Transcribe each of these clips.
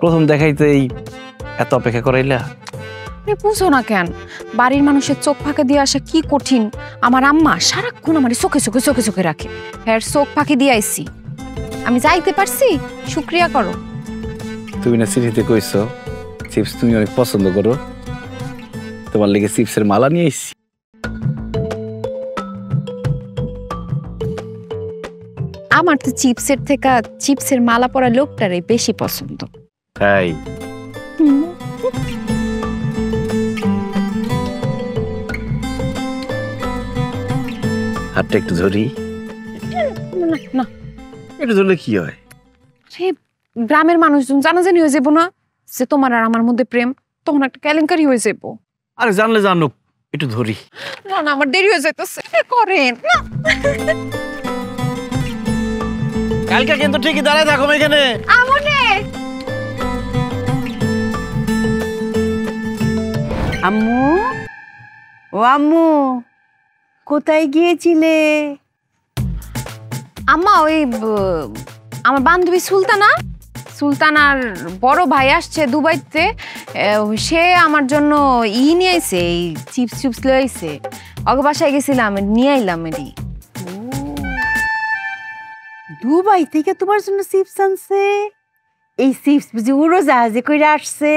প্রথম দেখাইতেই এত অপেক্ষা করাইলা? বুঝো না কেন, বাড়ির মানুষের চোখ ফাঁকে দিয়ে আসা কি কঠিন। আমার আম্মা সারাক্ষণ আমার চোখে চোখে চোখে চোখে রাখে। হ্যাঁ, চোখ ফাঁকি দিয়ে আইছি, আমি যাইতে পারছি, শুক্রিয়া করো। তুমি না চিঠিতে কইছো চিপস তুমি অনেক পছন্দ করো, তোমার লেগে চিপসের মালা নিয়ে এসেছি। আমার তো চিপসের থেকে চিপসের মালা পরা লোকটারে বেশি পছন্দ। তাই? হাতটা একটু ধরি। না, একটু ধরলে কি হয়? গ্রামের মানুষজন জানাজানি হয়ে যাবো না যে তোমার আর আমার মধ্যে প্রেম, তখন একটা কেলেঙ্কারি হয়ে যাবো। আরে জানলে জানুক, একটু ধরি। না না, আমার দেরি হয়ে যাইতেছে, করেন না। কালকে কিন্তু ঠিকই দাঁড়ায় থাকো এখানে। আমনে আম্মু, ও আম্মু, কোথায় গিয়েছিলে? আম্মা, ওই আমার বান্ধবী সুলতানার বড় ভাই আসছে দুবাইতে, সে আমার জন্য নিয়ে আইছে, এই চিপস লয়ে আইছে। ওকে বাসায় গেছিলাম, নিয়ে আইলাম। এটি দুবাই থেকে তোমার জন্য চিপস আনছে? এই চিপস বুঝি উড়োজাহাজে কইরা আসছে?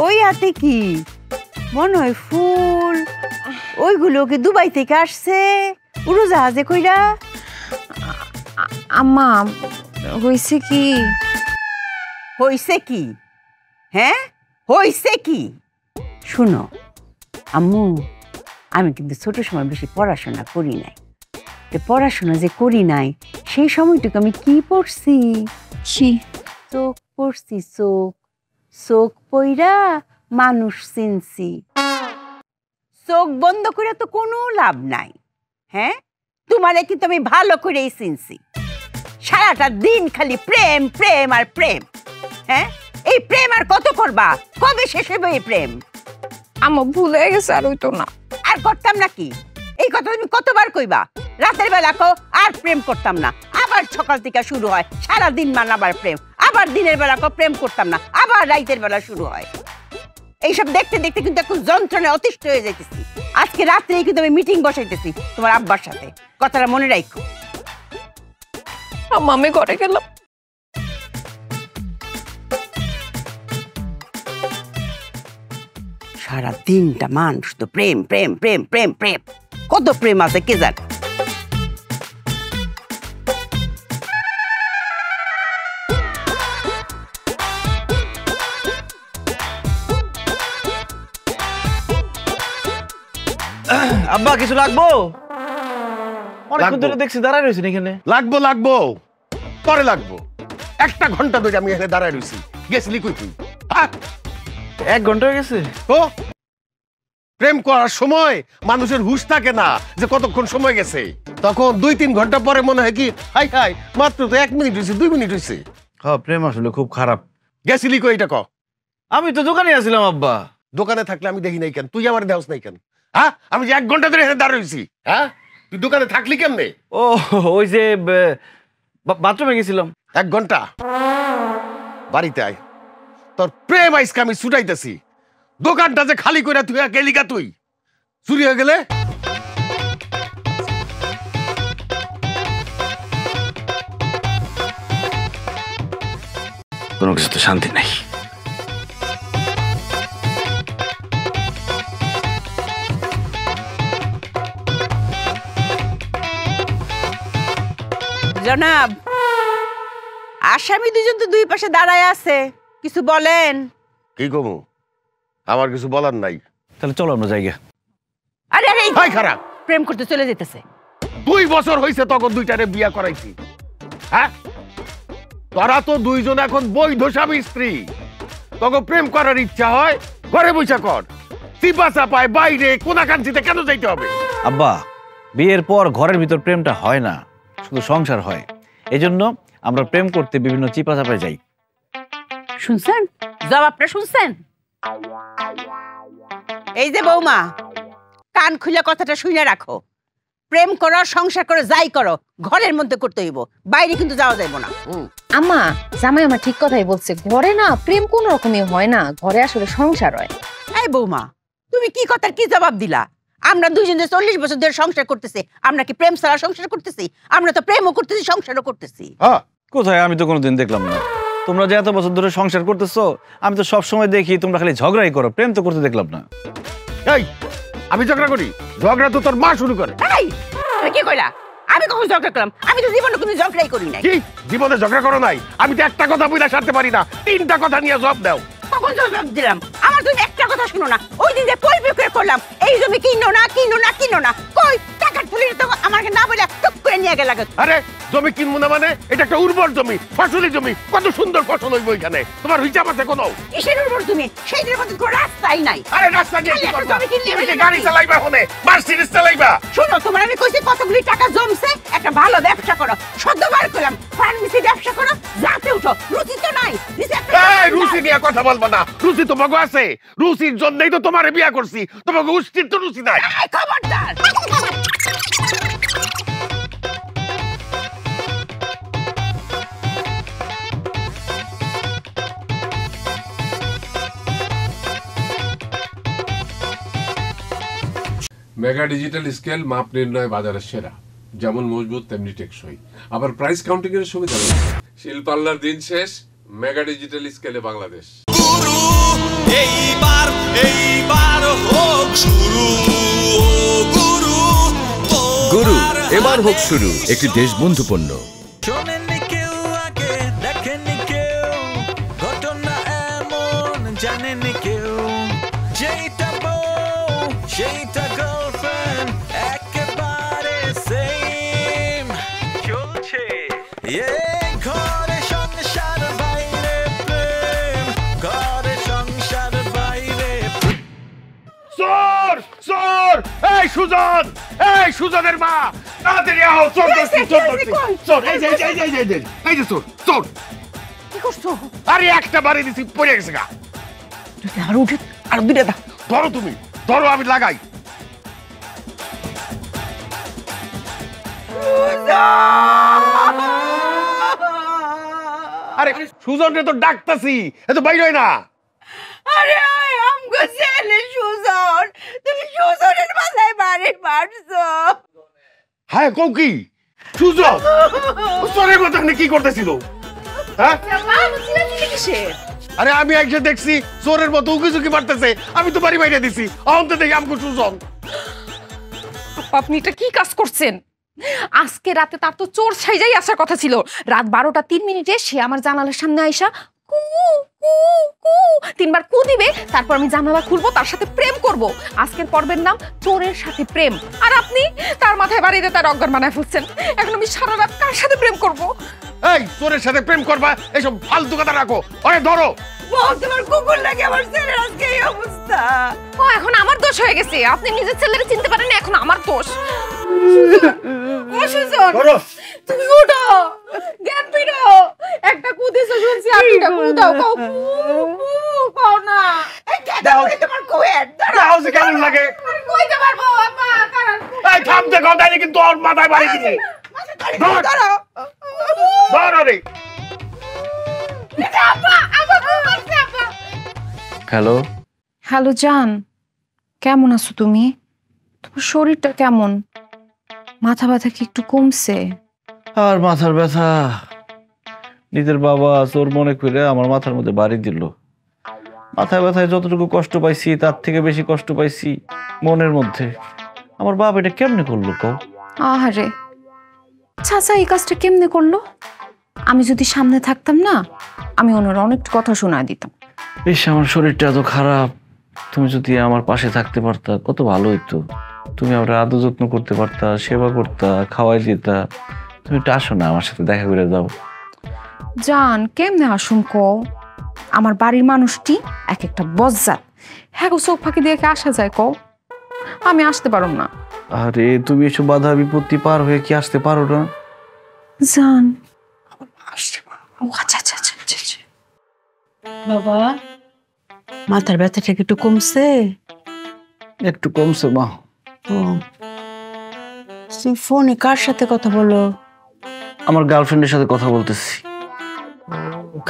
ওই হাতে কি মনে হয় ফুল, ওইগুলো কি দুবাই থেকে আসছে উড়োজাহাজে কইরা? আম্মা, হইছে কি? হইছে কি? হ্যাঁ, হইছে কি? শুনো আম্মু, আমি কিন্তু ছোট সময় বেশি পড়াশোনা করি নাই। পড়াশোনা যে করি নাই সেই সময়টুকু আমি কি পড়ছি? চোখ পড়ছি, চোখ পইরা মানুষ চিনছি। চোখ বন্ধ করে তো কোনো লাভ নাই। হ্যাঁ, তোমারে কিন্তু আমি ভালো করেই চিনছি। সারাটা দিন খালি প্রেম প্রেম আর প্রেম। হ্যাঁ, এই প্রেম আর কত করবা? কবে শেষ হবে এই প্রেম? আম্মা, ভুল হয়ে গেছে, আর হইতো না। আর করতাম নাকি? এই কথা তুমি কতবার কইবা? রাতের বেলা কো আর প্রেম করতাম না, আবার সকাল থেকে শুরু হয় সারা দিন আবার প্রেম, আবার দিনের বেলা কো প্রেম করতাম না, আবার রাতের বেলা শুরু হয়। এইসব দেখতে দেখতে কিন্তু এখন যন্ত্রণায় অতিষ্ঠ হয়ে যাইতেছি। আজকে রাত্রেই কিন্তু আমি মিটিং বসাইতেছি তোমার আব্বার সাথে, কথাটা মনে রাখো। আম্মা, আমি ঘরে গেলাম। সারা দিনটা মানুষ তো প্রেম প্রেম প্রেম প্রেম প্রেম, কত প্রেম আছে কে জানে। আব্বা, কিছু লাগবো? অনেকক্ষণ ধরে দেখছি দাঁড়ায় রয়েছেন এখানে। লাগবো পরে লাগবো। 1 ঘন্টা ধরে আমি এখানে দাঁড়ায় রয়েছি। গেছিলি কই তুই? 1 ঘন্টা হয়ে গেছে তো প্রেম করার সময় মানুষের হুঁশ থাকে না যে কতক্ষণ সময় গেছে। তখন 2-3 ঘন্টা পরে মনে হয় কি হাই হাই মাত্র তো 1 মিনিট হয়েছে, 2 মিনিট হয়েছে। হ্যাঁ, প্রেম আসলে খুব খারাপ। গেছিলি কই এটা ক? আমি তো দোকানে আছিলাম আব্বা। দোকানে থাকলে আমি দেখি নাই কেন? তুই আমার দেওস নাই কেন? হ্যাঁ, আমি যে 1 ঘন্টা ধরে এখানে দাঁড়িয়ে রয়েছি। হ্যাঁ, তুই দোকানে থাকলি কেমনে? ও, ওই যে বাথরুমে গেছিলাম। 1 ঘন্টা বাড়িতে আয়, তোর প্রেম আইসকে আমি ছুটাইতেছি। দোকানটা যে খালি করে তুই গেলি গা, তুই চুরি হয়ে গেলে কোনো কিছু তো শান্তি নাই। জনাব, আসামি দুজন তো দুই পাশে দাঁড়ায় আছে, কিছু বলেন। কি কমু, আমার কিছু বলার নাই। তাহলে চলো আমরা জায়গা। আরে আরে হাই খারাপ, প্রেম করতে চলে যেতেছে। 2 বছর হয়েছে তখন দুইটারে বিয়া করাইছি। হ্যাঁ, তোরা তো দুইজন এখন বৈধ স্বামী স্ত্রী। তখন প্রেম করার ইচ্ছা হয় ঘরে বসে কর, চিপা চাপায় বাইরে কোনাকাঞ্চিতে কেন যাইতে হবে? আব্বা, বিয়ের পর ঘরের ভিতর প্রেমটা হয় না, শুধু সংসার হয়। এজন্য আমরা প্রেম করতে বিভিন্ন চিপা চাপায় যাই। শুনছেন জবাবটা? শুনছেন? এই যে বৌমা, কান খুলে কথাটা শুনে রাখো। প্রেম করো, সংসার করো, যাই করো, ঘরের মধ্যে করতে হইব, বাইরে কিন্তু যাওয়া যাইব না। আম্মা, জামাই আমার ঠিক কথাই বলছে, ঘরে না প্রেম কোন রকমই হয় না, ঘরে আসলে সংসার হয়। এই বৌমা, তুমি কি কথার কি জবাব দিলা? আমরা দুইজন যে 40 বছর ধরে সংসার করতেছি, আমরা কি প্রেম ছাড়া সংসার করতেছি? আমরা তো প্রেমও করতেছি, সংসারও করতেছি। হ্যাঁ, কোথায়? আমি তো কোনোদিন দেখলাম না। তোমরা যে এত বছর ধরে সংসার করতেছো, আমি তো সব সময় দেখি তোমরা খালি ঝগড়াই করো, প্রেম তো করতে দেখলাম না। এই আমি ঝগড়া করি? ঝগড়া তো তোর মা শুরু করে। এই তুমি কি কইলা? আমি কখন ঝগড়া করলাম? আমি তো জীবনে কোনো ঝগড়াই করি নাই। কি জীবনে ঝগড়া করো নাই? আমি তো একটা কথা বইলা সারতে পারি না, 3টা কথা নিয়ে জবাব দাও। কখন জবাব দিলাম? আমার তুমি একটা কথা শুনো না। ওই দিন যে পরিবেশ করলাম, এই জমি কিনো না, কিনো না, কিনো না, কই টাকার পুলিশ তো আমাকে না বলে টুক করে নিয়ে গেল। আরে জমি কিনবো না মানে? এটা একটা উর্বর জমি, ফসলি জমি, কত সুন্দর ফসল হইব এখানে। তোমার হিসাব আছে কোনো? কিসের উপর তুমি? সেইটার মধ্যে কোনো রাস্তাই নাই। আরে রাস্তা দিয়ে কি করবা? জমি কিনলে তুমি কি গাড়ি চালাইবা ফোনে? মার্সিডিজ চালাইবা? শোনো, তোমার আমি কইছি কতগুলি টাকা জমছে, একটা ভালো ব্যবসা করো। শতবার কইলাম ফার্মেসি ব্যবসা করো, যাতে উঠো। রুচি তো নাই। এই রুচি নিয়ে কথা বলবো না। রুচি তোমাকে আছে, রুচির জন্যই তো তোমারে বিয়া করছি। তোমাকে উষ্টির তো রুচি নাই। খবরদার। মেগা ডিজিটাল স্কেল মাপ নির্ণয় বাজারের সেরা, যেমন মজবুত তেমনি টেকসই, আবার প্রাইস কাউন্টিং এর সুবিধা রয়েছে। শিল্পাল্লার দিন শেষ, মেগা ডিজিটাল স্কেলে বাংলাদেশ। গুরু এইবার হোক শুরু, গুরু গুরু এবার হোক শুরু, একটি দেশবন্ধু পণ্য। শোনেননি কেউ আগে, দেখেননি কেউ, ঘটনা এমন জানেননি কেউ, যেইটা বউ সেইটা গার্লফ্রেন্ড, একেবারে সেম চলছে। ঘরে সংসার বাইরে প্রেম, ঘরে সংসার বাইরে। চোর চোর! এই সুজন, এই সুজনের মা, তাড়াতাড়ি আও! চোর ধরছি, চোর ধরছি, চোর! এই যে এই যে চোর, চোর! কি করছো? আরে একটা বাড়ি দিছি, পড়ে গেছে গা। আর উঠে আর দুইটা দাও। ধরো তুমি, ধরো, আমি লাগাই। আরে সুজনরে তো ডাকতাছি, এ তো বাইরে হয় না। আরে আমগো ছেলে সুজন, তুমি সুজনের মাথায় বাড়ি মারছো। হ্যাঁ, কও কি? সুজন চোরের মতো এখানে কি করতেছিল? হ্যাঁ, আরে আমি একসাথে দেখছি চোরের মতো উকি ঝুঁকি মারতেছে, আমি তো বাড়ি বাইরে দিছি। অহন্তে দেখি আমগো সুজন। আপনি এটা কি কাজ করছেন? আজকে রাতে তার তো চোর সাইজাই আসার কথা ছিল। রাত 12:03 সে আমার জানালার সামনে আইসা কু কু কু 3বার কু দিবে, তারপর আমি জানালা খুলবো, তার সাথে প্রেম করব। আজকের পর্বের নাম চোরের সাথে প্রেম। আর আপনি তার মাথায় বাড়ি দিয়ে তার অজ্ঞান বানায় ফেলছেন। এখন আমি সারা রাত কার সাথে প্রেম করব? এই চোরের সাথে প্রেম করবা, এইসব ফালতু কথা রাখো। আরে ধরো। তোমার কুকুর লাগে আমার ছেলের আজকে এই অবস্থা। ও এখন আমার দোষ হয়ে গেছে। আপনি নিজের ছেলেকে চিনতে পারেন না, এখন আমার দোষ। ও সুজন, ধরো। তুমি উঠো, জ্ঞান ফিরো। একটা কুদিছো শুনছি, আরেকটা কুদাও, কাও কাও না। দাও। তোমার কুয়ের দাও যে কেমন লাগে। কইতে পারবো আপা, কারণ এই থাম দেখো, তাইলে কিন্তু ওর মাথায় বাড়ি দিবি। ধরো ধরো রে। আপা, আপা মারছে আপা। হ্যালো হ্যালো জান, কেমন আছো তুমি? তোমার শরীরটা কেমন? মাথা ব্যথা কি একটু কমছে? আর মাথার ব্যথা, নিজের বাবা চোর মনে করে আমার মাথার মধ্যে বাড়ি দিল। মাথায় ব্যথায় যতটুকু কষ্ট পাইছি তার থেকে বেশি কষ্ট পাইছি মনের মধ্যে। আমার বাপ এটা কেমনে করলো কও? আহারে, চাচা এই কাজটা কেমনে করলো? আমি যদি সামনে থাকতাম না, আমি ওনার অনেক কথা শোনায় দিতাম। বেশ, আমার শরীরটা এত খারাপ, তুমি যদি আমার পাশে থাকতে পারতা কত ভালো হইতো। তুমি আমার আদর যত্ন করতে পারতা, সেবা করতা, খাওয়াই দিতা। তুমি একটু আসো না, আমার সাথে দেখা করে দাও। জান, কেমনে আসুন কও? আমার বাড়ির মানুষটি এক একটা বজ্জাত। হ্যাঁ গো, চোখ ফাঁকি দিয়ে আসা যায় কও? আমি আসতে পারো না। আরে তুমি এসব বাধা বিপত্তি পার হয়ে কি আসতে পারো না? জান, আসছে মা। ও আচ্ছা আচ্ছা আচ্ছা আচ্ছা আচ্ছা। বাবা, মাথার ব্যথাটা কি একটু কমছে? একটু কমছে মা। ও, তুমি ফোনে কার সাথে কথা বলো? আমার গার্লফ্রেন্ডের সাথে কথা বলতেছি।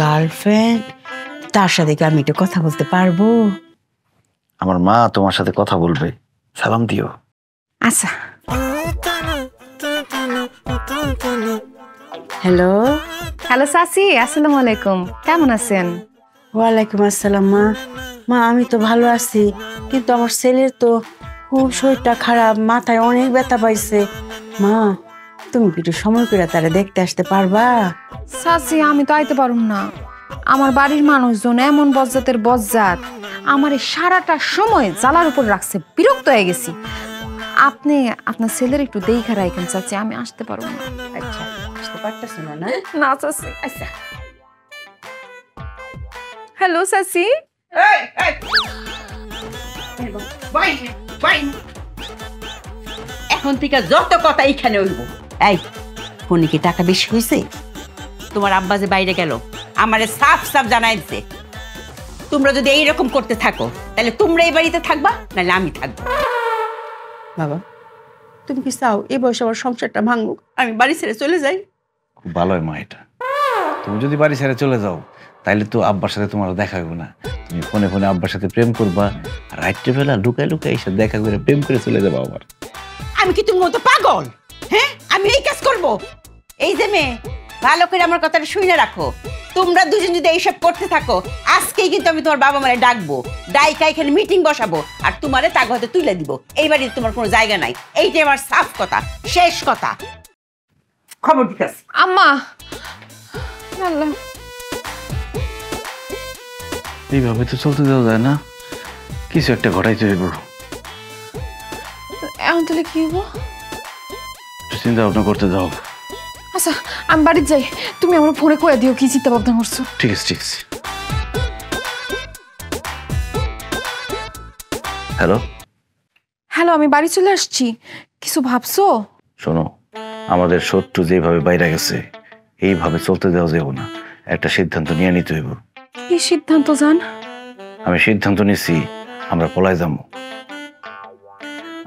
গার্লফ্রেন্ড? তার সাথে কি আমি একটু কথা বলতে পারবো? আমার মা তোমার সাথে কথা বলবে, সালাম দিও। আচ্ছা। হ্যালো। হ্যালো চাচি, আসসালামু আলাইকুম। কেমন আছেন? ওয়ালাইকুম আসসালাম। মা, মা আমি তো ভালো আছি, কিন্তু আমার ছেলের তো খুব শরীরটা খারাপ, মাথায় অনেক ব্যথা পাইছে। মা, তুমি কি একটু সময় করে তারা দেখতে আসতে পারবা? চাচি, আমি তো আইতে পারুম না। আমার বাড়ির মানুষজন এমন বজ্জাতের বজ্জাত, আমার এই সারাটা সময় জ্বালার উপর রাখছে, বিরক্ত হয়ে গেছি। আপনি আপনার ছেলের একটু দেখা রাখেন চাচি, আমি আসতে পারবো না। আচ্ছা, আসতে পারতেছ না? না না চাচি। আচ্ছা। হ্যালো চাচি। এখন থেকে যত কথা এইখানে হইব। এই, ফোনে কি টাকা বেশি হয়েছে? তোমার আব্বা যে বাইরে গেল, আমারে সাফ সাফ জানাই দিছে, তোমরা যদি এইরকম করতে থাকো তাহলে তোমরা এই বাড়িতে থাকবা, নাহলে আমি থাকবো। বাবা, তুমি কি চাও এই বয়সে আমার সংসারটা ভাঙুক, আমি বাড়ি ছেড়ে চলে যাই? খুব ভালো হয় মা এটা। তুমি যদি বাড়ি ছেড়ে চলে যাও তাইলে তো আব্বার সাথে তোমার দেখা হইব না। তুমি ফোনে ফোনে আব্বার সাথে প্রেম করবা, আর রাত্রেবেলা লুকায় লুকায় এসে দেখা করে প্রেম করে চলে যাবো আবার। আমি কি তুমি মতো পাগল? হ্যাঁ, আমি এই কাজ করব? এই যে মেয়ে, ভালো করে আমার কথাটা শুনে রাখো। তোমরা দুজন যদি এইসব করতে থাকো, আজকেই কিন্তু আমি তোমার বাবা মারে ডাকবো, ডাইকা এখানে মিটিং বসাবো, আর তোমারে তাগ হতে তুলে দিব। এই বাড়িতে তোমার কোনো জায়গা নাই। এইটাই আমার সাফ কথা, শেষ কথা। খবর ঠিক আছে? আম্মা, আল্লাহ, এইভাবে তো চলতে দেওয়া যায় না, কিছু একটা ঘটাইতে হইব। এখন তাহলে কি হবো? একটু চিন্তা ভাবনা করতে দাও। আচ্ছা, আমি বাড়িতে যাই, তুমি আমার ফোনে কয়ে দিও কি চিন্তা ভাবনা করছো। ঠিক আছে ঠিক আছে। হ্যালো হ্যালো, আমি বাড়ি চলে আসছি। কিছু ভাবছো? শোনো, আমাদের শত্রু যেভাবে বাইরে গেছে এইভাবে চলতে দেওয়া যাবে না, একটা সিদ্ধান্ত নিয়ে নিতে হইব। কি সিদ্ধান্ত জান? আমি সিদ্ধান্ত নিছি, আমরা পলায় যাবো।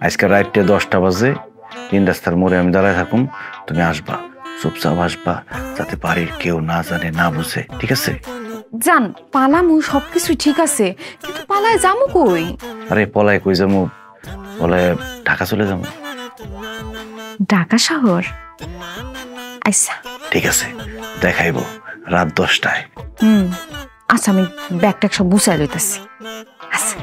আজকে রাত্রে 10টা বাজে 3 রাস্তার মোড়ে আমি দাঁড়ায় থাকুম, তুমি আসবা, চুপচাপ আসবা, যাতে বাড়ির কেউ না জানে না বুঝে, ঠিক আছে? জান, পালামু সবকিছু ঠিক আছে, কিন্তু পালায় যামু কই? আরে পলায় কই যাবো, পলায় ঢাকা চলে যাবো। ঢাকা শহর? আচ্ছা ঠিক আছে, দেখাইবো রাত 10টায়। আচ্ছা, আমি ব্যাগ ট্যাগ সব গুছাই লইতেছি। আচ্ছা।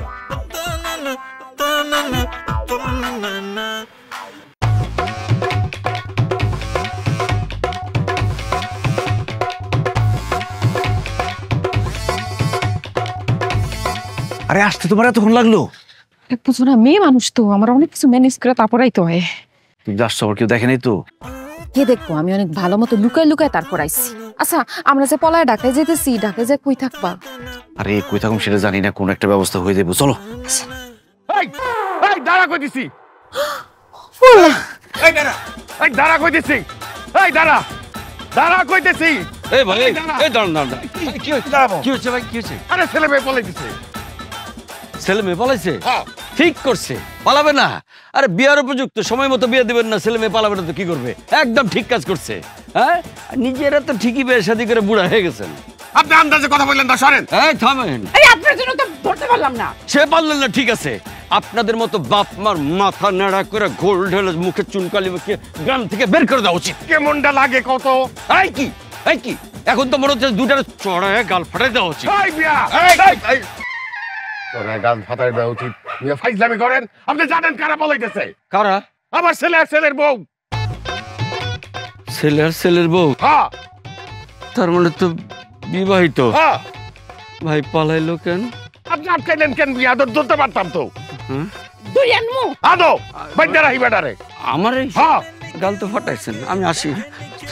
আরে আসতে তোমার এতক্ষণ লাগলো? বুঝো না, মেয়ে মানুষ তো, আমার অনেক কিছু ম্যানেজ করে তারপরাই তো হয়। তুমি যাচ্ছ, আবার কেউ দেখে নাই তো? কে দেখবো, আমি অনেক ভালো মতো লুকায় লুকায় তারপর আইছি। আচ্ছা, আমরা যে পলায় ঢাকায় যেতেছি, ঢাকায় যে কই থাকবা? আরে কই থাকুম সেটা জানি না, কোন একটা ব্যবস্থা হয়ে যাবো, চলো। এই এই দাঁড়া কইতেছি, এই দাঁড়া কইতেছি, এই দাঁড়া দাঁড়া কইতেছি। এই ভাই, এই দাঁড়া। এই দাঁড়ান দাঁড়ান। কি হয়েছে? দাঁড়াবো। কি হয়েছে ভাই, কি হয়েছে? আরে ছেলে মেয়ে পলাই দিছে। ছেলে মেয়ে পালাইছে? হ্যাঁ। ঠিক করছে, পালাবে না। আরে বিয়ার উপযুক্ত সময় মতো বিয়ে দিবেন না, ছেলে মেয়ে পালাবে না তো কি করবে? একদম ঠিক কাজ করছে। হ্যাঁ, আর নিজেরা তো ঠিকই বিয়ে শাদী করে বুড়া হয়ে গেছেন। আপনি আন্দাজে কথা বললেন তো, সরেন। এই থামেন। এই আপনার জন্য তো ধরতে পারলাম না। সে পারলেন না, ঠিক আছে। আপনাদের মতো বাপ মার মাথা নেড়া করে গোল ঢেলে মুখে চুনকালি মেখে গ্রাম থেকে বের করে দেওয়া উচিত। কেমনটা লাগে কত? এই কি, এই কি, এখন তো মনে হচ্ছে দুটার চড়ায় গাল ফাটাই দেওয়া উচিত। এই বিয়া, এই তোরা গান ফাটাই দেওয়া উচিত। মিয়া ফাইজলামি করেন। আপনি জানেন কারা বলাইতেছে? কারা? আমার ছেলে আর ছেলের বউ। ছেলে আর ছেলের বউ, হ্যাঁ তার মানে তো বিবাহিত। হ্যাঁ ভাই পালাইলো কেন? আপনি আটকাইলেন কেন? বিয়াদর ধরতে পারতাম তো। হ্যাঁ? দুই আনমু আদো বাইন্দা রাহি বেটারে। আমার এই হ্যাঁ গাল তো ফাটাইছেন, আমি আসি।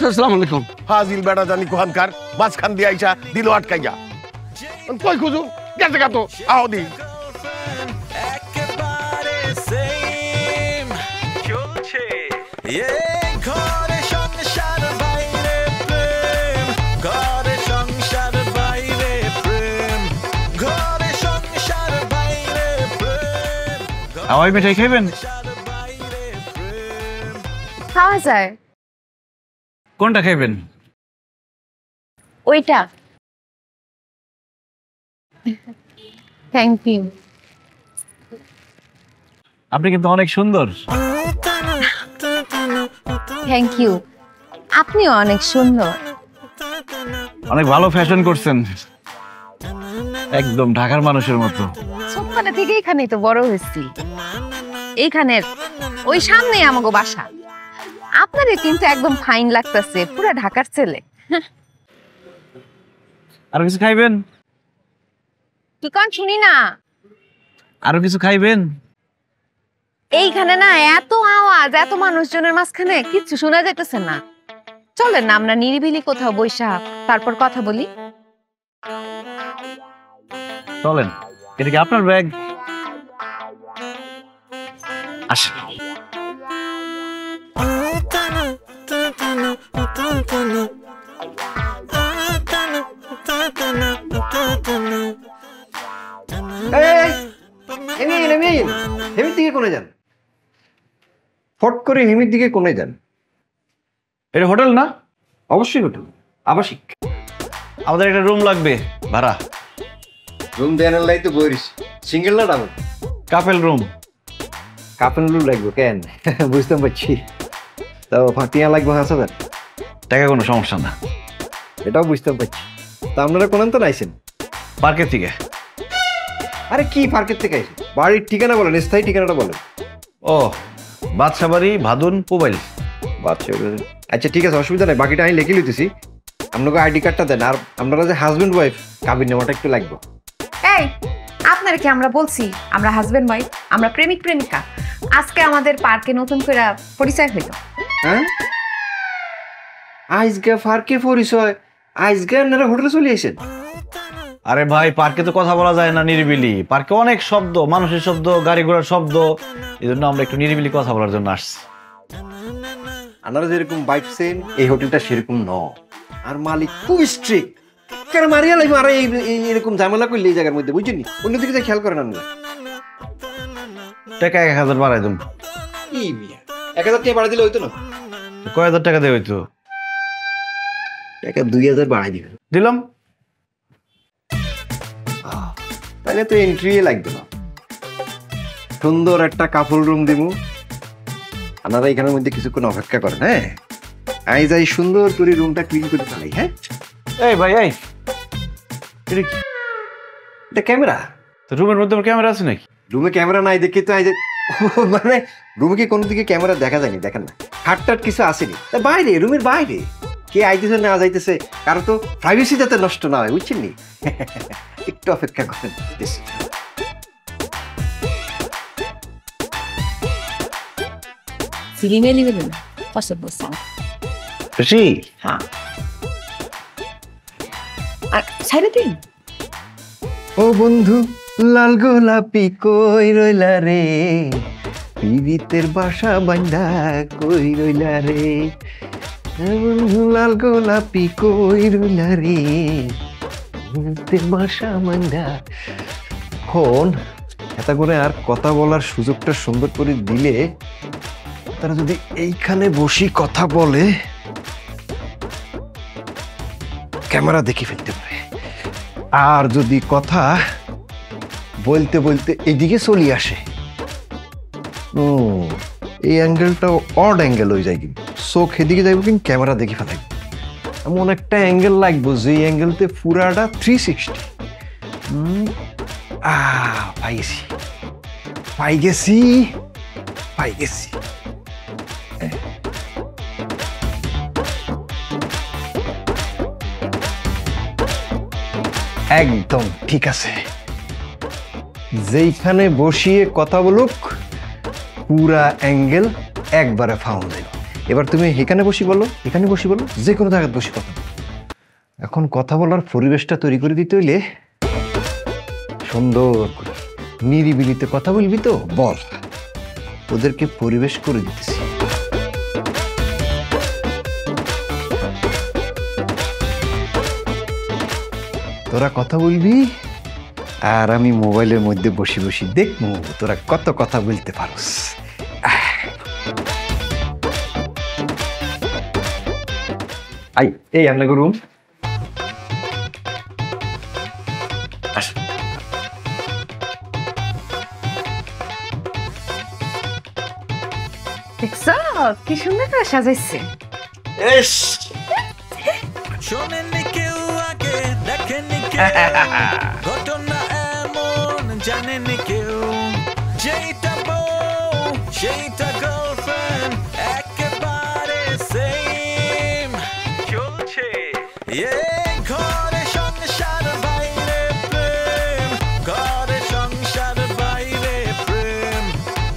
আসসালামু আলাইকুম। হাজিল বেটা জানি কোহানকার মাঝখান দিয়ে আইসা দিল আটকাইয়া। কই খুঁজু গেছে গা তো আহ দি। একেবারে সেম চলছে ঘরে সংসার বাইরে প্রেম, ঘরে সংসার বাইরে প্রেম, ঘরে সংসার বাইরে প্রেম, হাওয়াই মিঠাই খাইবেন? বাইরে প্রেম। খাওয়া যায় কোনটা খাইবেন? ওইটা। Thank you. আপনি কিন্তু অনেক সুন্দর। থ্যাংক ইউ, আপনিও অনেক সুন্দর। অনেক ভালো ফ্যাশন করছেন, একদম ঢাকার মানুষের মতো। ছোটবেলা থেকে এখানেই তো বড় হয়েছি, এইখানের ওই সামনেই আমাগো বাসা। আপনারে কিন্তু একদম ফাইন লাগতেছে, পুরা ঢাকার ছেলে। আরো কিছু খাইবেন? কি কান শুনি না? আরো কিছু খাইবেন? এইখানে না এত আওয়াজ, এত মানুষজনের মাঝখানে কিচ্ছু শোনা যাইতেছে না। চলেন না আমরা নিরিবিলি কোথাও বইসা তারপর কথা বলি। চলেন। এটা কি আপনার ব্যাগ? আসেন। হেমির দিকে কোনে যান? ফট করে হেমির দিকে কোনে যান? এটা হোটেল না? অবশ্যই হোটেল, আবাসিক। আমাদের একটা রুম লাগবে ভাড়া। রুম দেয়ার লাই তো বইরিস, সিঙ্গেল না double? Couple room. Couple room লাগবে কেন? বুঝতে পারছি। তাও ফাটিয়া লাগবে 5,000 টাকা কোনো সমস্যা না। এটাও বুঝতে পারছি। তা আপনারা কোন তো নাইছেন? পার্কের থেকে। আরে কি পার্কের থেকে আইছেন? বাড়ির ঠিকানা বলেন, স্থায়ী ঠিকানাটা বলেন। ও বাদশাবাড়ি, ভাদুন, মোবাইল। বাচ্চা, আচ্ছা ঠিক আছে, অসুবিধা নাই, বাকিটা আমি লিখে লিতেছি। আপনাকে আইডি কার্ডটা দেন। আর আপনারা যে হাজবেন্ড ওয়াইফ, কাবির নামাটা একটু লাগবে। এই আপনারা কি আমরা বলছি আমরা হাজবেন্ড ওয়াইফ? আমরা প্রেমিক প্রেমিকা। আজকে আমাদের পার্কে নতুন করে পরিচয় হইল। হ্যাঁ, আজকে পার্কে পরিচয়? আজকে আপনারা হোটেলে চলে আসেন? আরে ভাই, পার্কে তো কথা বলা যায় না, নিরিবিলি। পার্কে অনেক শব্দ, মানুষের শব্দ, গাড়ি ঘোড়ার শব্দ। এই জন্য আমরা একটু নিরিবিলি কথা বলার জন্য আসছি। আপনারা যেরকম ভাবছেন এই হোটেলটা সেরকম ন। আর মালিক খুব স্ট্রিক্ট, কেন মারিয়া লাগবে। আর এরকম ঝামেলা করলে এই জায়গার মধ্যে, বুঝছেন? অন্যদিকে যা খেয়াল করেন আপনারা। টাকা 1,000 বাড়াই দেব। কি মিয়া, 1,000 টাকা বাড়াই দিলে হইতো না? কয় হাজার টাকা দিয়ে হইতো? টাকা 2,000 বাড়াই দিবেন। দিলাম। তাহলে তো এন্ট্রি লাগবে না। সুন্দর একটা কাপড় রুম দিব। আপনারা এখানের মধ্যে কিছুক্ষণ অপেক্ষা করেন। হ্যাঁ, আমি যাই সুন্দর করে রুমটা ক্লিন করে ফেলাই। হ্যাঁ এই ভাই, এই এটা কি? এটা ক্যামেরা। তো রুমের মধ্যে ক্যামেরা আছে নাকি? রুমে ক্যামেরা নাই দেখি তো মানে রুমে কি কোনো দিকে ক্যামেরা দেখা যায়নি? দেখেন না, হাটটাট কিছু আসেনি। তা বাইরে, রুমের বাইরে কে আইতেছে না যাইতেছে, কারো তো প্রাইভেসি যাতে নষ্ট না হয়, বুঝছেন নি? একটু অপেক্ষা করেন। ফিল্মে লিবে না পছন্দ বলছি। খুশি? হ্যাঁ, আর ছাইরে দিন। ও বন্ধু লাল গোলাপি কই রইলা রে, পীড়িতের বাসা বান্ধা কই রইলা রে, বন্ধু লাল গোলাপি কই রইলা রে, পীড়িতের বাসা বান্ধা। ফোন এটা করে আর কথা বলার সুযোগটা সুন্দর করে দিলে, তারা যদি এইখানে বসি কথা বলে, ক্যামেরা দেখে ফেলতে পারে। আর যদি কথা বলতে বলতে এদিকে চলে আসে, এই অ্যাঙ্গেলটাও অড অ্যাঙ্গেল হয়ে যায়, কিন্তু চোখ এদিকে যাইব কিন্তু ক্যামেরা দেখে ফেলাইব। এমন একটা অ্যাঙ্গেল লাগবো যে অ্যাঙ্গেলতে পুরাটা 360। পাইছি পাই গেছি পাই গেছি। একদম ঠিক আছে। যেইখানে বসিয়ে কথা বলুক পুরা অ্যাঙ্গেল একবারে ফাউন্ড দিল। এবার তুমি এখানে বসি বলো, এখানে বসি বলো, যে কোনো জায়গায় বসি কথা বলো। এখন কথা বলার পরিবেশটা তৈরি করে দিতে হইলে সুন্দর করে নিরিবিলিতে কথা বলবি তো বল, ওদেরকে পরিবেশ করে দিতেছি। তোরা কথা বলবি আর আমি মোবাইলের মধ্যে বসে বসে দেখবো তোরা কত কথা বলতে পারোস। আই এই আপনাকে রুম। দেখছো কি সুন্দর করে সাজাইছে। শোনেননি কেউ আগে, দেখেননি কেউ, ঘটনা এমন জানেননি কেউ, যেইটা বউ সেইটা গার্লফ্রেন্ড একেবারে সেম চলছে। ঘরে সংসার বাইরে প্রেম, ঘরে সংসার বাইরে প্রেম,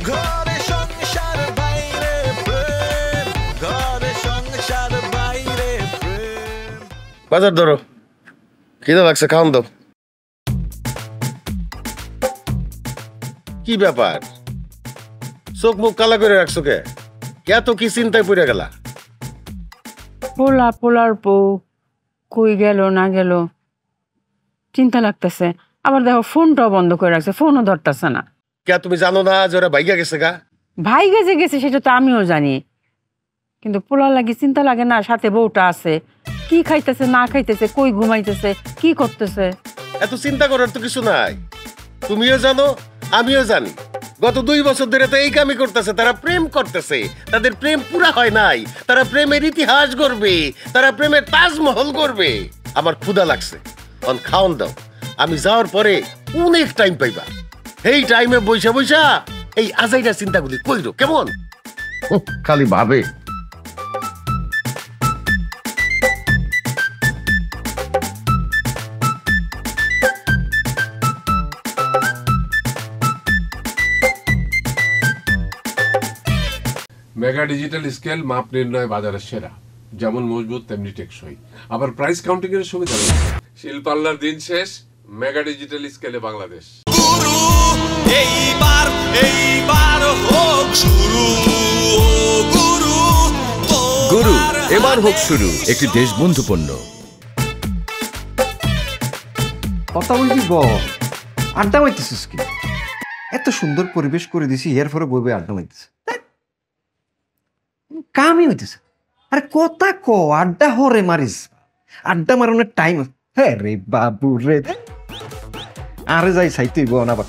ঘরে সংসার বাইরে প্রেম, ঘরে সংসার বাইরে প্রেম। বাজার ধরো, খিদে লাগছে, খাওন দাও। কি ব্যাপার, চোখ মুখ কালা করে রাখছো কে? এত কি চিন্তায় পড়ে গেলা? পোলার বউ কই গেল না গেল চিন্তা লাগতেছে। আবার দেখো ফোনটাও বন্ধ করে রাখছে, ফোনও ধরতেছে না। কে তুমি জানো না যে ওরা ভাইগা গেছে গা? ভাই গেছে গেছে সেটা তো আমিও জানি, কিন্তু পোলার লাগে চিন্তা লাগে না? সাথে বউটা আছে, কি খাইতেছে না খাইতেছে, কই ঘুমাইতেছে, কি করতেছে। এত চিন্তা করার তো কিছু নাই। তুমিও জানো আমিও জানি, গত 2 বছর ধরে তো এই কামই করতেছে। তারা প্রেম করতেছে, তাদের প্রেম পুরা হয় নাই। তারা প্রেমের ইতিহাস গড়বে, তারা প্রেমের তাজমহল করবে। আমার ক্ষুধা লাগছে, অন খাওন দাও। আমি যাওয়ার পরে অনেক টাইম পাইবা, এই টাইমে বইসা বইসা এই আজাইরা চিন্তাগুলি কইরো কেমন? খালি ভাবে। মেগা ডিজিটাল স্কেল মাপ নির্ণয় বাজারের সেরা, যেমন মজবুত তেমনি টেকসই, আবার প্রাইস কাউন্টিং এর সুবিধা রয়েছে। শিল্পাল্লার দিন শেষ, মেগা ডিজিটাল স্কেলে বাংলাদেশ। গুরু এইবার হোক শুরু, গুরু গুরু এবার হোক শুরু, একটি দেশবন্ধু পণ্য। কথা বলবি বল, আড্ডা মাইতেছিস কি? এত সুন্দর পরিবেশ করে দিছি, এর পরে বইবে আড্ডা মাইতেছে, কামই হইতেছে। আরে কথা ক, আড্ডা হরে মারিস, আড্ডা মারানোর টাইম। হ্যাঁ রে বাবু রে, আরে যাই সাইতেই বল আবার।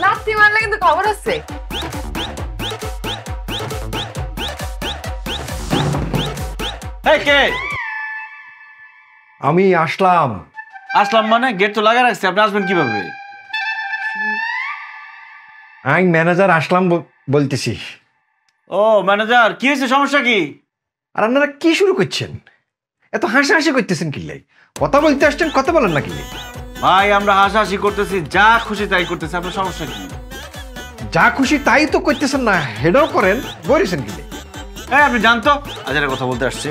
লাত্তি মারলে কিন্তু খবর আছে। আমি আসলাম। আসলাম মানে? গেট তো লাগা রাখছে, আপনি আসবেন কিভাবে? আমি ম্যানেজার আসলাম বলতেছি। ও ম্যানেজার, কি হয়েছে, সমস্যা কি? আর আপনারা কি শুরু করছেন? এত হাসাহাসি করতেছেন কি লাই? কথা বলতে আসছেন, কথা বলেন না কি? ভাই আমরা হাসাহাসি করতেছি, যা খুশি তাই করতেছি, আপনার সমস্যা কি? যা খুশি তাই তো করতেছেন না, হেডও করেন, বলেছেন কি? হ্যাঁ আপনি জানতো আজারে কথা বলতে আসছে।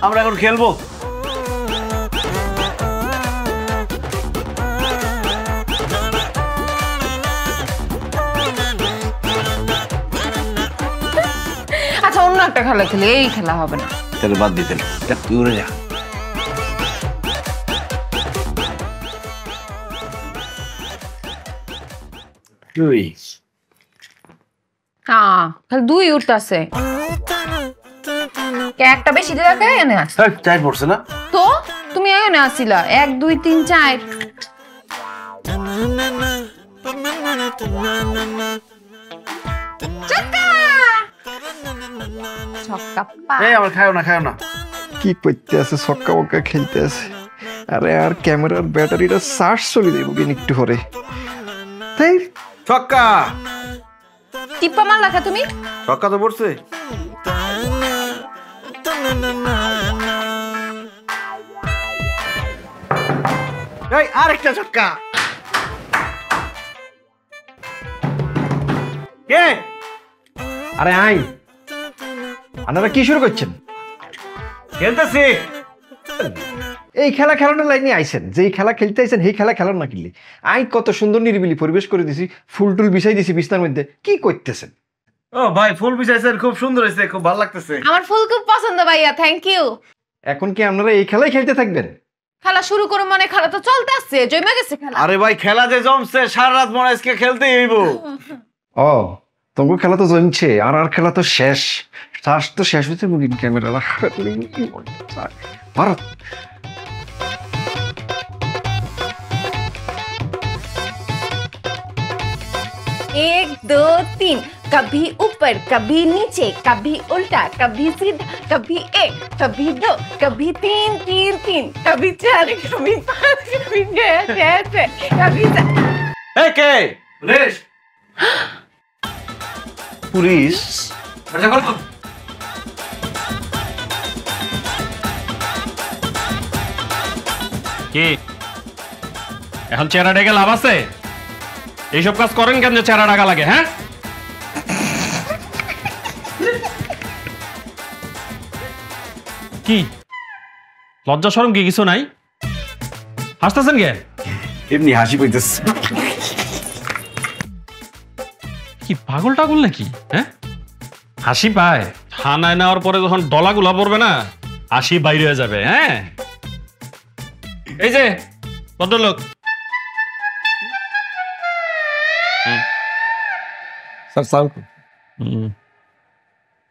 আমরা এখন খেলবো। আচ্ছা অন্য একটা খেলা খেলে, এই খেলা হবে না। তাহলে বাদ দিতেন, তুই উড়ে যা। তুই খালি 2 উঠতেছে, একটা বেশি দিয়ে রাখে এনে আস। চাই পড়ছে না তো তুমি এনে আসিলা 1 2 3 4। আমার খাও না। কি করতে আছে, ছক্কা বক্কা খেলতে আছে। আরে আর ক্যামেরার ব্যাটারিটা চার্জ চলে দেবো কিন একটু পরে। তাই ছক্কা টিপ্পা মার লেখা তুমি ছক্কা তো পড়ছে। এই আরেকটা ছক্কা। কে? আরে আই, আপনারা কি শুরু করছেন? খেলতেছি। এই খেলা খেলানোর লাইনে আইছেন, যেই খেলা খেলতে আইছেন সেই খেলা খেলার না কিনলে। আই কত সুন্দর নিরিবিলি পরিবেশ করে দিছি, ফুল টুল বিছাই দিছি বিছনার মধ্যে। কি করতেছেন? ও ভাই ফুল বিছাইছেন, খুব সুন্দর হয়েছে, খুব ভালো লাগতেছে। আমার ফুল খুব পছন্দ ভাইয়া, থ্যাংক ইউ। এখন কি আপনারা এই খেলাই খেলতে থাকবেন? খেলা শুরু করো মানে খেলা তো চলতে আসছে, জমে গেছে খেলা। আরে ভাই খেলা যে জমছে, সারা রাত মনে আজকে খেলতেই হইব। ও তোমার খেলা তো জমছে, আর আর খেলা তো শেষ। শ্বাস তো শেষ হয়েছে। মুগিন ক্যামেরা ভারত। एक दो तीन, कभी ऊपर कभी नीचे, कभी उल्टा कभी सीधा, कभी एक कभी दो कभी तीन तीन तीन, कभी चार कभी पाँच कभी छह छह छह, कभी এই কে? পুলিশ। পুলিশ? কি এখন চেহারা ডেকে লাভ আছে? এইসব কাজ করেন কেন যে চেহারা ডাকা লাগে? হ্যাঁ, কি লজ্জা শরম কি কিছু নাই? হাসতেছেন কে? এমনি হাসি পাইতেছে। কি পাগল টাগল নাকি? হ্যাঁ, হাসি পায় থানায় নেওয়ার পরে যখন ডলাগুলা পড়বে না, হাসি বাইরে হয়ে যাবে। হ্যাঁ, এই যে ভদ্রলোক, স্যার সালাম।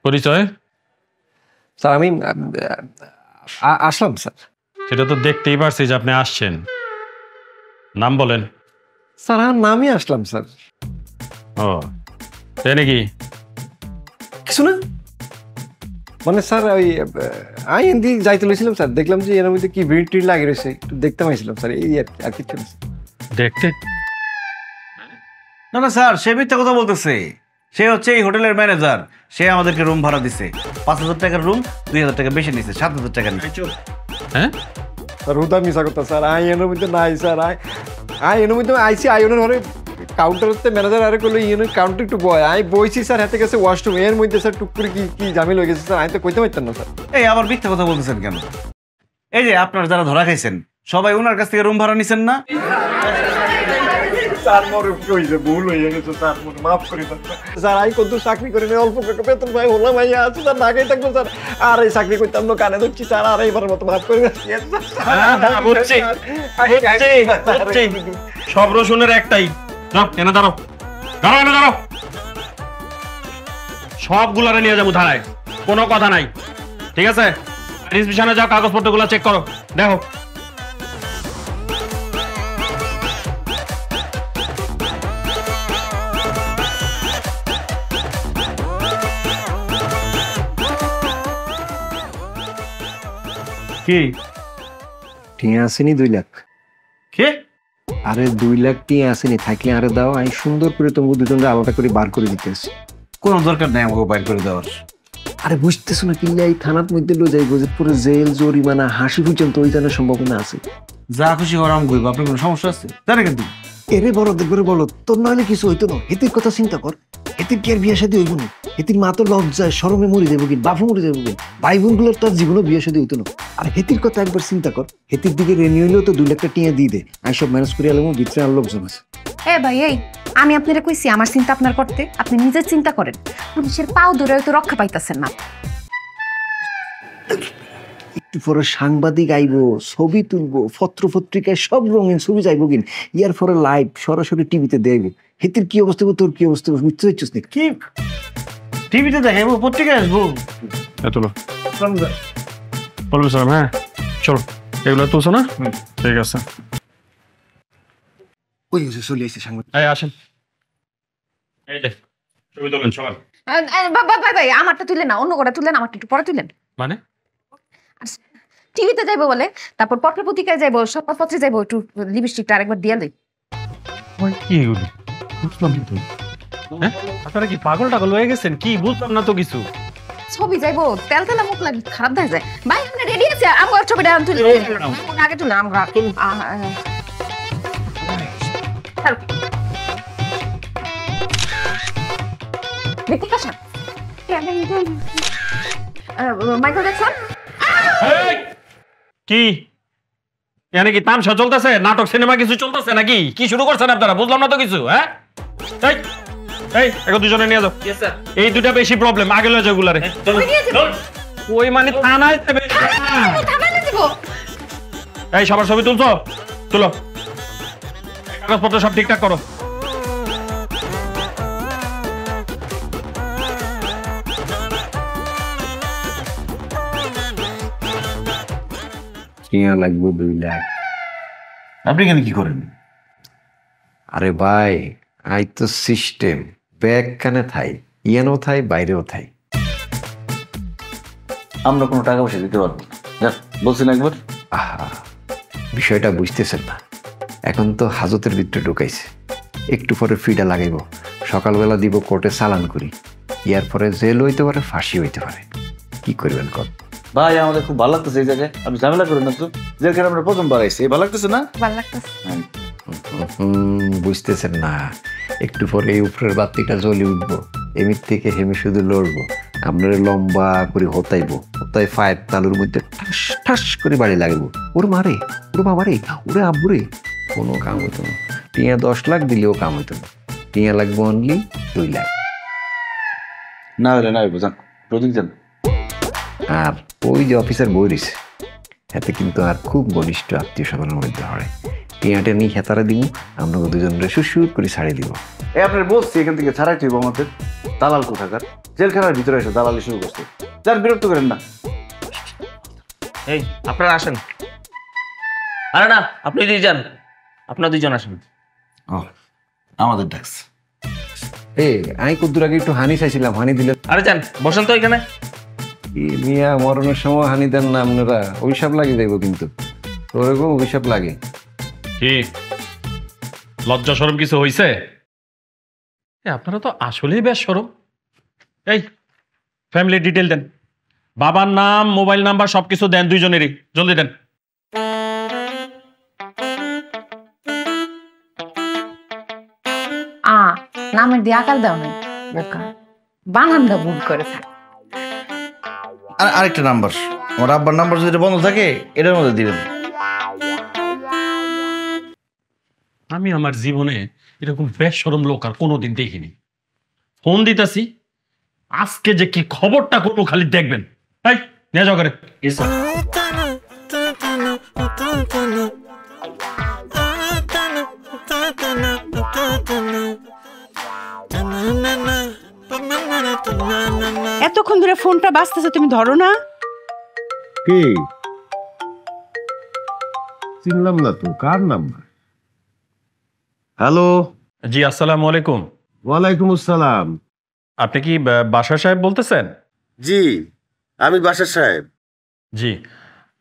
পরিচয়? স্যার আমি আসলাম স্যার। সেটা তো দেখতেই পারছি যে আপনি আসছেন। নাম বলেন। স্যার আমার নামই আসলাম স্যার। ও তাই নাকি? কিছু না, মানে স্যার ওই আই এনদি যাইতে লইছিলাম স্যার, দেখলাম যে এর মধ্যে কি ভিড় টিড় লাগে রয়েছে, একটু দেখতে পাইছিলাম স্যার, এই আর কিছু না। দেখতে? না না স্যার, সে মিথ্যা কথা বলতেছে। সে হচ্ছে এই হোটেলের ম্যানেজার। সে আমাদেরকে রুম ভাড়া দিছে, 5,000 টাকার রুম, 2,000 টাকা বেশি নিছে, 7,000 টাকা নিছে। হ্যাঁ স্যার হুদা মিশা কথা স্যার, আই এর মধ্যে নাই স্যার। আই এর মধ্যে আইসি, আইনের ঘরে কাউন্টারতে ম্যানেজার আরে করলো ইউনিট কাউন্টার একটু বয়, আই বইছি স্যার, হাতে গেছে ওয়াশরুম, এর মধ্যে স্যার টুক করে কি জামিল হয়ে গেছে স্যার, আমি তো কইতে পারতাম না স্যার। এই আবার মিথ্যা কথা বলতেছেন কেন? এই যে আপনার যারা ধরা খাইছেন সবাই ওনার কাছ থেকে রুম ভাড়া নিছেন না? স্যার মোর কইছে ভুল হয়ে গেছে স্যার, মোর মাফ করে দেন স্যার। আই কত চাকরি করে নে, অল্প করে বেতন পাই, হলাম ভাই আছে স্যার, ঢাকায় থাকবো স্যার, আর এই চাকরি করতাম না, কানে ধরছি স্যার, আর এইবার মতো মাফ করে দেন। সব রসুনের একটাই। এনে দাঁড়াও, দাঁড়াও, এনে দাঁড়াও। সবগুলারে নিয়ে যাবো থানায়, কোনো কথা নাই, ঠিক আছে? রিসিপশনে যাও, কাগজপত্রগুলো চেক করো, দেখো। কি টিয়া আসেনি 2 লাখ? কে? আরে 2 লাখ টিয়া আসেনি, থাকলে আরে দাও, আমি সুন্দর করে তোমাকে দুজনকে আলাদা করে বার করে দিতে আসি। কোনো দরকার নেই আমাকে বাইর করে দেওয়ার। আরে বুঝতেছো না, কিনলে এই থানার মধ্যে লো যাইবো, যে পুরো জেল জরিমানা হাসি পর্যন্ত ওই জানার সম্ভাবনা আছে। যা খুশি করাম গইব, আপনার কোনো সমস্যা আছে? জানে কিন্তু এরে বড় দেখবে বলো, তোর নাহলে কিছু হইতো না। হেতির কথা চিন্তা কর, হেতির কি আর বিয়ে শাদী হইব না? হেতির মা তো লজ্জায় শরমে মরে যাবো, কিন বাপু মরে যাবো, কিন ভাই বোনগুলোর তো আর জীবনও বিয়ে শাদী হইতো না। আর হেতির কথা একবার চিন্তা কর, হেতির দিকে রেনি হইলেও তো 2 লাখ টাকা টিয়া দিয়ে দে, আমি সব ম্যানেজ করে আলাম, ভিতরে আর লোকজন আছে। এ ভাই, এই আমি আপনারে কইছি আমার চিন্তা আপনার করতে, আপনি নিজের চিন্তা করেন। পুলিশের পাও ধরে তো রক্ষা পাইতাছেন না। একটু পরে সাংবাদিক আইবো, ছবি তুলবো, পত্র পত্রিকায় সব রঙিন ছবি যাইবো, কিন ইয়ার পরে লাইভ সরাসরি টিভিতে দেখবো। হেতির কি অবস্থা, তোর কি অবস্থা, বুঝতে পারছিস না? কি টিভিতে দেখাবো, পত্রিকায় আসবো? বলবো স্যার। হ্যাঁ চলো, এগুলো তুলছো না? ঠিক আছে, ওই চলে আসছে সাংবাদিক। এই আসেন, এই যে ছবি তোলেন সকাল। ভাই আমারটা তুলেন না, অন্য করে তুলেন, আমারটা একটু পরে তুলেন। মানে টিভিতে যাইবো বলে, তারপর পত্র পত্রিকায় যাইবো, সংবাদপত্রে যাইবো, একটু লিপস্টিকটা আরেকবার দিয়ে লই। কি এগুলো বুঝলাম না তো। হ্যাঁ আপনারা কি পাগল টাগল হয়ে গেছেন কি বুঝলাম না তো কিছু ছবি যাইবো তেল তেলা মুখ লাগে খারাপ দেখা যায় ভাই আমরা রেডি আছে আমার ছবিটা তুলি আগে তো নাম রাখ দেখতে পাচ্ছেন মাইকেল জ্যাকসন কি এখানে কি তামসা চলতেছে নাটক সিনেমা কিছু চলতেছে নাকি কি শুরু করছেন আপনারা বুঝলাম না তো কিছু হ্যাঁ এই এখন দুজনে নিয়ে যাও এই দুটা বেশি প্রবলেম আগে লয়ে যাও গুলারে ওই মানে থানায় যাবে এই সবার ছবি তুলছো তুলো কাগজপত্র সব ঠিকঠাক করো টিয়া লাগবে 2 লাখ। আপনি এখানে কি করেন? আরে ভাই আই তো সিস্টেম ব্যাগ কানে থাই ইয়ানো থাই বাইরেও থাই। আমরা কোনো টাকা পয়সা দিতে পারবো না বলছেন একবার। আহা বিষয়টা বুঝতেছেন না, এখন তো হাজতের ভিতরে ঢুকাইছে, একটু পরে ফিডা লাগাইব, সকালবেলা দিব কোর্টে চালান করি, ইয়ার পরে জেল হইতে পারে ফাঁসি হইতে পারে, কি করবেন কত? ভাই আমাদের খুব ভালো লাগতেছে এই জায়গায়, আপনি ঝামেলা করেন না তো। জেলখানে আমরা প্রথমবার আইছি, ভালো লাগতেছে না? ভালো লাগতেছে। বুঝতেছেন না, একটু পরে এই উপরের বাতিটা জ্বলে উঠবো, এমির থেকে হেমি শুধু লড়বো, আপনার লম্বা করে হতাইবো, হতাই ফায়ের তালুর মধ্যে ঠাস ঠাস করে বাড়ি লাগবো, ওর মারে ওর বাবারে ওরে আব্বুরে, কোনো কাম হইতো না। টিয়া 10 লাখ দিলেও কাম হইতো না, টিয়া লাগবো অনলি 2 লাখ। না হলে না বুঝান প্রদীপ যান। আর ওই যে অফিসার বইরিস হাতে কিন্তু আর খুব ঘনিষ্ঠ আত্মীয় স্বজনের মধ্যে হয়, টিয়াটা নিয়ে হেতারা দিব, আমরা দুজনরে সুর করে ছাড়িয়ে দিব। আপনার বলছি এখান থেকে ছাড়াই তুই আমাদের দালাল কোথাকার, জেলখানার ভিতরে এসে দালালি শুরু করছে, যার বিরক্ত করেন না। এই আপনারা আসেন। আরে না আপনি দুইজন, আপনারা দুইজন আসেন। ও আমাদের ডাকস। আমি কদ্দুর আগে একটু হানি চাইছিলাম, হানি দিলে। আরে যান বসেন তো এখানে। মিয়া মরণের সময় হানি দেন না আপনারা, অভিশাপ লাগে যাইব কিন্তু, ওরকম অভিশাপ লাগে। কি লজ্জা শরম কিছু হইছে? আপনারা তো আসলেই বেশ শরম। এই ফ্যামিলি ডিটেল দেন, বাবার নাম মোবাইল নাম্বার সবকিছু দেন দুইজনেরই, জলদি দেন। নামের দিয়ে আকার দাও নাই, বানানটা ভুল করে থাকে। আরেকটা নাম্বার, আমার আব্বার নাম্বার যদি বন্ধ থাকে এটার মধ্যে দিবেন। আমি আমার জীবনে এরকম বেশ শরম লোক আর কোনোদিন দেখিনি। ফোন দিতেছি, আজকে যে কি খবরটা করবো খালি দেখবেন। এই নিয়ে যাও করে। এতক্ষণ ধরে ফোনটা বাজতেছে, তুমি ধরো না? কে? চিনলাম না তো, কার নাম্বার? হ্যালো। জি আসসালামু আলাইকুম। ওয়ালাইকুম আসসালাম। আপনি কি বাশার সাহেব বলতেছেন? জি আমি বাশার সাহেব। জি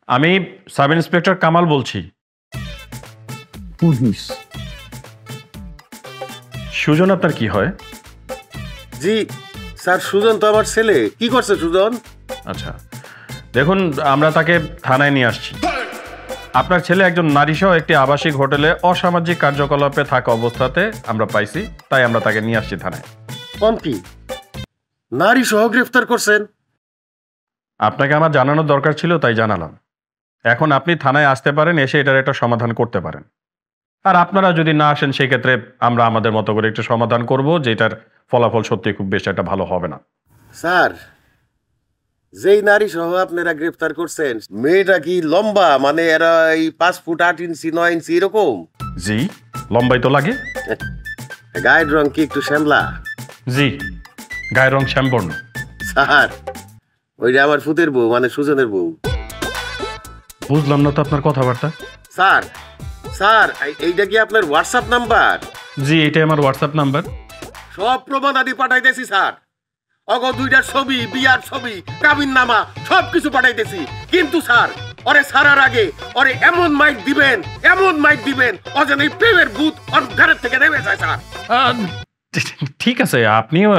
আমি সাব ইন্সপেক্টর কামাল বলছি। পুলিশ? সুজন আপনার কি হয়? জি স্যার, সুজন তো আমার ছেলে। কি করছে সুজন? আচ্ছা দেখুন, আমরা তাকে থানায় নিয়ে আসছি। আপনার ছেলে একজন নারী সহ একটি আবাসিক হোটেলে অসামাজিক কার্যকলাপে থাকা অবস্থাতে আমরা পাইছি, তাই আমরা তাকে নিয়ে আসছি থানায়। কোন কি নারী সহ গ্রেফতার করছেন? আপনাকে আমার জানানোর দরকার ছিল, তাই জানালাম। এখন আপনি থানায় আসতে পারেন, এসে এটার একটা সমাধান করতে পারেন। আর আপনারা যদি না আসেন সেই ক্ষেত্রে আমরা আমাদের মতো করে একটু সমাধান করব, যেটার ফলাফল সত্যি খুব বেশি একটা ভালো হবে না। স্যার, যেই নারী সহ আপনারা গ্রেফতার করছেন, মেয়েটা কি লম্বা, মানে এরা এই 5 ফুট 8 ইঞ্চি 9 ইঞ্চি এরকম? জি লম্বাই তো লাগে। গায়ের রং কি একটু শ্যামলা? জি গায়ের রং শ্যামবর্ণ। স্যার ওইটা আমার ফুতের বউ, মানে সুজনের বউ। বুঝলাম না তো আপনার কথাবার্তা। স্যার স্যার এইটা কি আপনার হোয়াটসঅ্যাপ নাম্বার? জি এটাই আমার হোয়াটসঅ্যাপ নাম্বার। সব প্রমাণ আদি পাঠাইতেছি স্যার, অগ 2টার ছবি, বিয়ার ছবি, কাবিন নামা সবকিছু পাঠাইতেছি। কিন্তু স্যার ওরে ছাড়ার আগে ওরে এমন মাইক দিবেন, এমন মাইক দিবেন অজান এই প্রেমের ভূত ওর ঘরের থেকে নেমে যায়। স্যার ঠিক আছে, আপনিও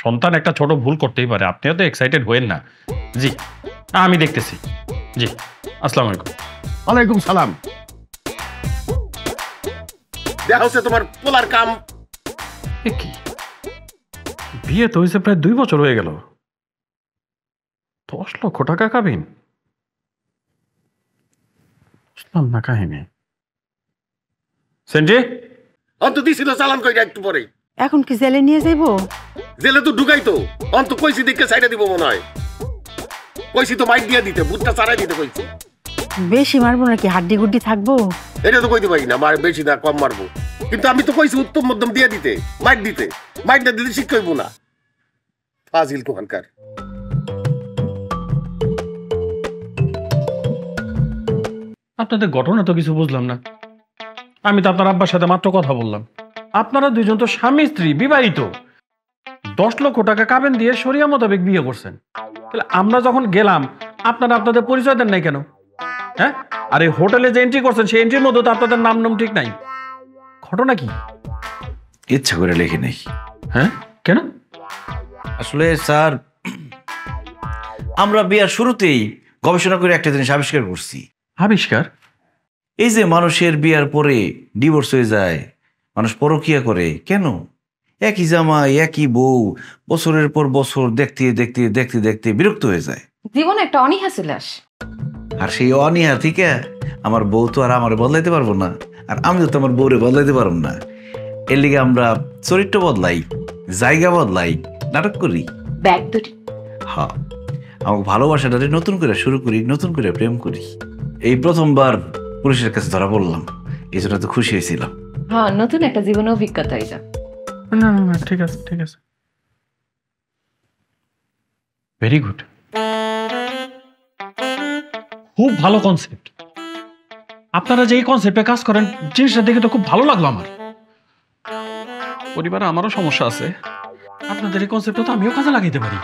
সন্তান একটা ছোট ভুল করতেই পারে, আপনিও তো এক্সাইটেড হয়েন না। জি আমি দেখতেছি। জি আসসালামু আলাইকুম। ওয়ালাইকুম সালাম। দেখা হচ্ছে তোমার পোলার কাম। কি বিয়ে তো হয়েছে প্রায় 2 বছর হয়ে গেল, 10 লক্ষ টাকা কাবিন? বুঝলাম না কাহিনী। সেন্টি অন্ত দিছিল চালান কইরা একটু পরে। এখন কি জেলে নিয়ে যাইবো? জেলে তো ঢুকাইতো, অন্ত কইছি দেখে সাইডে দিব মনে হয়। কইছি তো মাইক দিয়ে দিতে, বুটটা চারাই দিতে কইছি। বেশি মারবো নাকি হাড্ডি গুড্ডি থাকবো? এটা তো কইতে পারি না, মার বেশি না কম মারবো। কিন্তু আমি তো কইছি উত্তম মধ্যম দিয়ে দিতে, মাইক দিতে। মাইক না দিতে শিখ কইবো না। ফাজিল কোহানকার। আপনাদের ঘটনা তো কিছু বুঝলাম না। আমি তো আপনার আব্বার সাথে মাত্র কথা বললাম। আপনারা দুজন তো স্বামী স্ত্রী, বিবাহিত, 10 লক্ষ টাকা কাবেন দিয়ে শরিয়া মোতাবেক বিয়ে করছেন। তাহলে আমরা যখন গেলাম আপনারা আপনাদের পরিচয় দেন নাই কেন? হ্যাঁ, আর এই হোটেলে যে এন্ট্রি করছেন সেই এন্ট্রির মধ্যে তো আপনাদের নাম ঠিক নাই। ঘটনা কি? ইচ্ছা করে লেখি নাই। হ্যাঁ কেন? আসলে স্যার, আমরা বিয়ার শুরুতেই গবেষণা করে একটা জিনিস আবিষ্কার করছি। আবিষ্কার? এই যে মানুষের বিয়ার পরে ডিভোর্স হয়ে যায়, মানুষ পরকিয়া করে কেন? একই জামাই একই বউ বছরের পর বছর দেখতে দেখতে দেখতে দেখতে বিরক্ত হয়ে যায়। জীবনে একটা অনীহা চলে আসে। আর সেই অনীহা থেকে আমার বউ তো আর আমার বদলাইতে পারবো না, আর আমিও তো আমার বউরে বদলাইতে পারবো না। এর লিগে আমরা চরিত্র বদলাই, জায়গা বদলাই, নাটক করি। হ্যাঁ, আমাকে ভালোবাসাটারে নতুন করে শুরু করি, নতুন করে প্রেম করি। এই প্রথমবার পুলিশের কাছে ধরা পড়লাম, এই জন্য তো খুশি হয়েছিলাম। হ্যাঁ, নতুন একটা জীবন অভিজ্ঞতা এটা। না না ঠিক আছে ঠিক আছে, ভেরি গুড, খুব ভালো কনসেপ্ট। আপনারা যে এই কনসেপ্টে কাজ করেন জিনিসটা দেখে তো খুব ভালো লাগলো আমার। পরিবারে আমারও সমস্যা আছে, আপনাদের এই কনসেপ্টটা তো আমিও কাজে লাগাইতে পারি।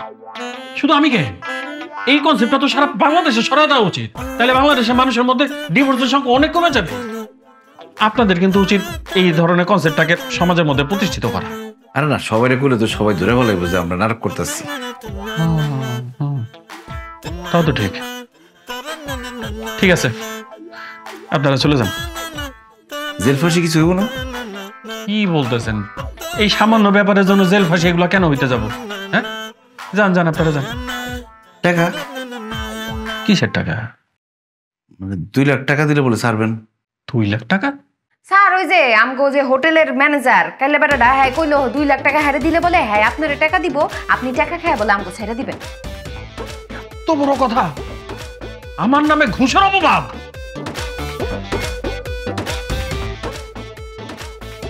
শুধু আমি কেন, এই কনসেপ্টটা তো সারা বাংলাদেশে ছড়ায় দেওয়া উচিত, তাহলে বাংলাদেশের মানুষের মধ্যে ডিভোর্সের সংখ্যা অনেক কমে যাবে। আপনাদের কিন্তু উচিত এই ধরনের কনসেপ্টটাকে সমাজের মধ্যে প্রতিষ্ঠিত করা। আরে না, সবাই বলে তো সবাই ধরে বলে যে আমরা নাটক করতেছি। তাও তো ঠিক। ঠিক আছে, আপনারা চলে যান। জেল ফাঁসি কিছু হইব না? কি বলতেছেন? এই সামান্য ব্যাপারের জন্য জেল ফাঁসি এগুলো কেন হইতে যাব? হ্যাঁ, যান যান, আপনারা যান। টাকা কিসের টাকা? মানে 2 লাখ টাকা দিলে বলে ছাড়বেন। 2 লাখ টাকা? স্যার, ওই যে আমগো যে হোটেলের ম্যানেজার কাইলে বেটাটা হ্যাঁ কইলো 2 লাখ টাকা হারে দিলে বলে হ্যাঁ আপনারে টাকা দিব, আপনি টাকা খায় বলে আমগো ছেড়ে দিবেন। তো বড় কথা, আমার নামে ঘুষের অপবাদ।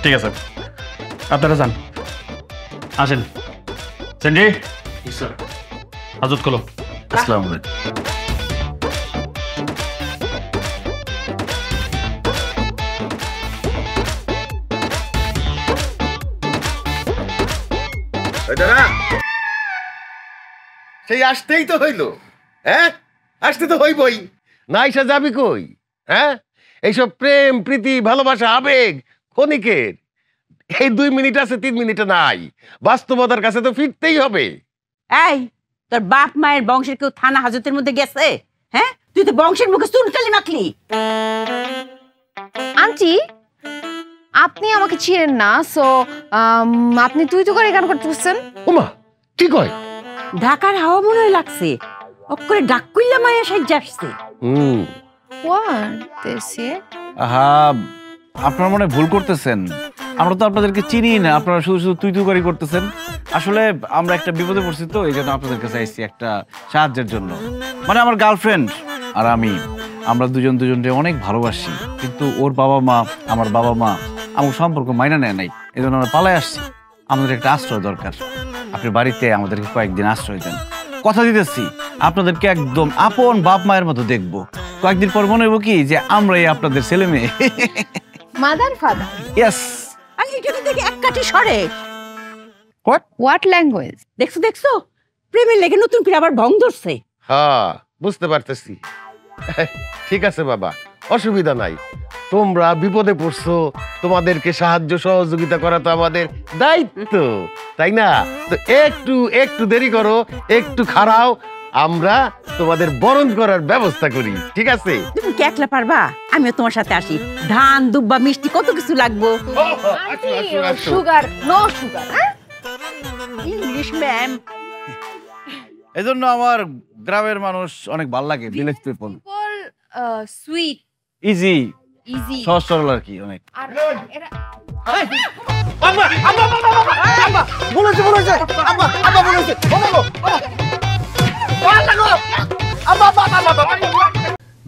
ঠিক আছে, আপনারা যান, আসেন। সেন্ডি, হাজত খোলো। আসসালামু আলাইকুম। সেই আসতেই তো হইলো। হ্যাঁ, আসতে তো হইবই, না এসে যাবি কই? হ্যাঁ, এইসব প্রেম প্রীতি ভালোবাসা আবেগ ক্ষণিকের, এই 2 মিনিট আছে 3 মিনিটে নাই, বাস্তবতার কাছে তো ফিরতেই হবে। এই, তোর বাপ মায়ের বংশের কেউ থানা হাজতের মধ্যে গেছে? হ্যাঁ, তুই তো বংশের মুখে চুনকালি মাখলি। আন্টি, আপনি আমাকে চিনেন না, সো আপনি তুই তো করে গান করতেছেন। ওমা, কি কয়? ঢাকার হাওয়া মনে হয় লাগছে, অক্করে ডাক কইলা মায়া সাইজা আসছে। আহা, আপনারা মনে ভুল করতেছেন, আমরা তো আপনাদেরকে চিনি না, আপনারা শুধু শুধু তুই তুই করতেছেন। আসলে আমরা একটা বিপদে পড়ছি, তো এই জন্য আপনাদের কাছে আইছি একটা সাহায্যের জন্য। মানে আমার গার্লফ্রেন্ড আর আমরা দুজনকে অনেক ভালোবাসি, কিন্তু ওর বাবা মা, আমার বাবা মা আমার সম্পর্ক মাইনা নেয় নাই, এই জন্য আমরা পালায় আসছি। আমাদের একটা আশ্রয় দরকার, আপনি বাড়িতে আমাদেরকে কয়েকদিন আশ্রয় দেন। কথা দিতেছি, আপনাদেরকে একদম আপন বাপ মায়ের মতো দেখবো। কয়েকদিন পর মনে হইব কি যে আমরাই আপনাদের ছেলে মেয়ে। Mother father. ইয়েস। আর এটা দেখে এক কাঠি সরে। What language? দেখছো প্রেমের লেগে নতুন করে আবার ভং ধরছে। হ্যাঁ, বুঝতে পারতেছি। ঠিক আছে বাবা, অসুবিধা নাই, তোমরা বিপদে পড়ছো, তোমাদেরকে সাহায্য সহযোগিতা করা তো আমাদের দায়িত্ব, তাই না? তো একটু একটু দেরি করো, একটু খাড়াও, আমরা তোমাদের বরণ করার ব্যবস্থা করি, ঠিক আছে? তুমি কি একলা পারবা? আমিও তোমার সাথে আসি। ধান দুব্বা মিষ্টি কত কিছু লাগবো। Sugar no sugar. English ma'am. এই জন্য আমার গ্রামের মানুষ অনেক ভালো লাগে, village people. Sweet easy, easy সহজ সরল আর কি অনেক। আর এরা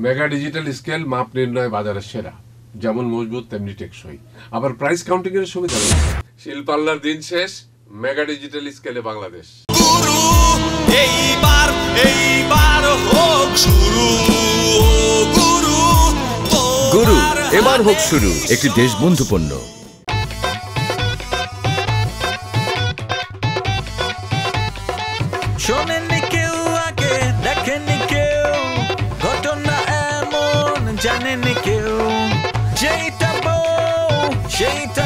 মেগা ডিজিটাল স্কেল মাপ নির্ণয় বাজারের সেরা, যেমন মজবুত তেমনি টেকসই, আবার প্রাইস কাউন্টিং এর সুবিধা রয়েছে। শিল্পাল্লার দিন শেষ, মেগা ডিজিটাল স্কেলে বাংলাদেশ। এইবার হোক শুরু গুরু, গুরু এবার হোক শুরু, একটি দেশবন্ধু পণ্য। শোনেননি কেউ আগে, দেখেননি কেউ, ঘটনা এমন জানেননি কেউ, যেইটা বউ সেইটা